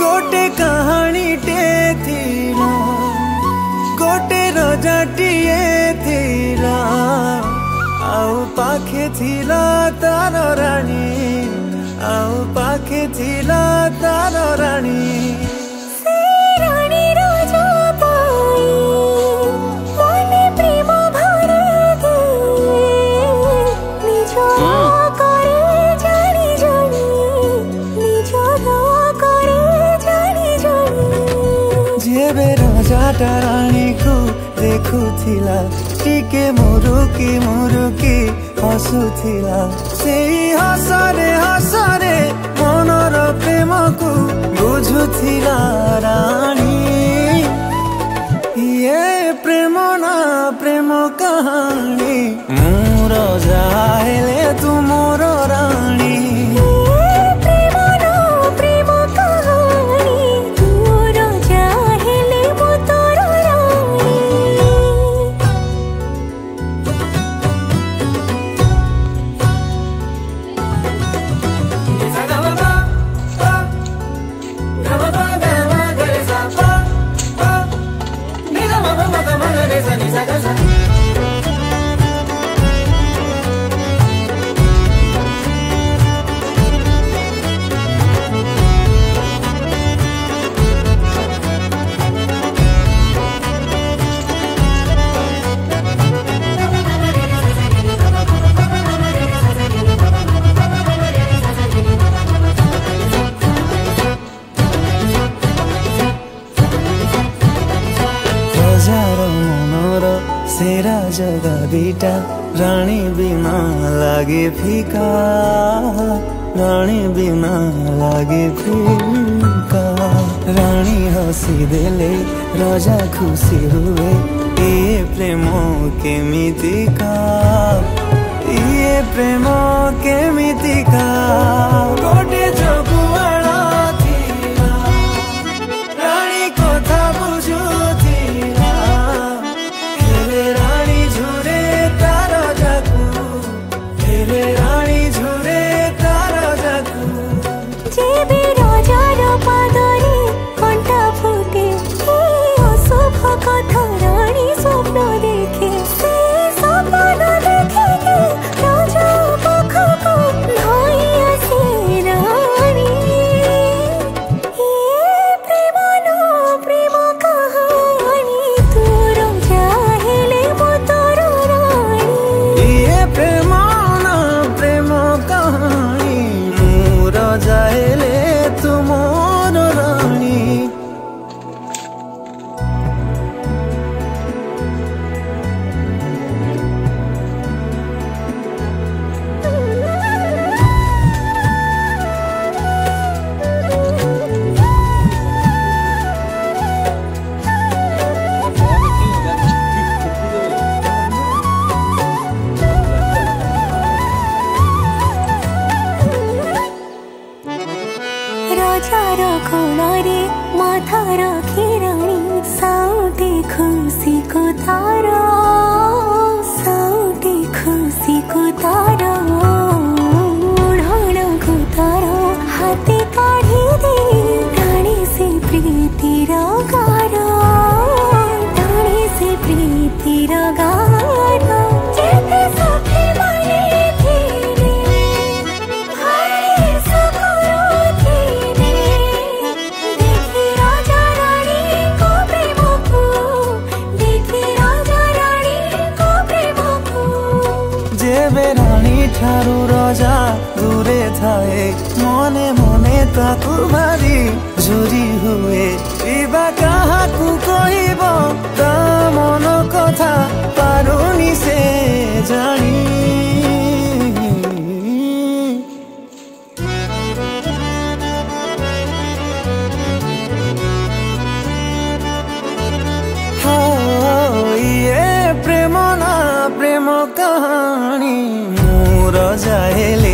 गोटे कहानी टे थीला गोटे रजाटिए थीला आउ पाखे थीला तार रानी आउ पाखे थीला तार रानी रानी को देखुथिला टिके मुरुकी हसुथिला से हसरे मनर प्रेम को बुझुथिला रानी ये प्रेम ना प्रेम कहानी मोर जाहेले तू मोर रानी सेरा जगह बीटा रानी बिना लागे फीका रानी बिना लागे फीका रानी हसी देले राजा खुशी हुए ये प्रेम केमितिका ये प्रेम केमितिका गोटे जगुआड़ा थीला रानी कथा बुझुथिला हेरे रानी झुरे तार जाकू हेरे रानी झुरे तार जाकू जेबे राजार पादरे कंठा फुटे अशुभ कथा रानी स्वप्न देखे से स्वप्न देखे राजा पाखको धाई आसे रानी ये प्रेम ना प्रेम कहानी तोर जाहेले मो तोर रानी ये प्रेम ना प्रेम कहानी मोर जाहेले तू मोर रानी राजार कोणारे माथा रखी रानी साउटे खुशी को तारा साउटे खुशी को तारा ओढ़ाना को तारा हाथे काढ़ी दे टाणी से प्रीति गारा टाणी से प्रीति गारा जेते सखी माने थीरे हाय सकुरो थीरे देखी राजा रानी को प्रेम को देखी राजा रानी को प्रेम को जेबे रानी ठारू राजा दूरे थाए मने मने ताकू भारी झुरी हुए इबा काहाकू कहिब ता मन कथा पारुनी से जानी ये प्रेम ना प्रेम कहानी मोर जाहेले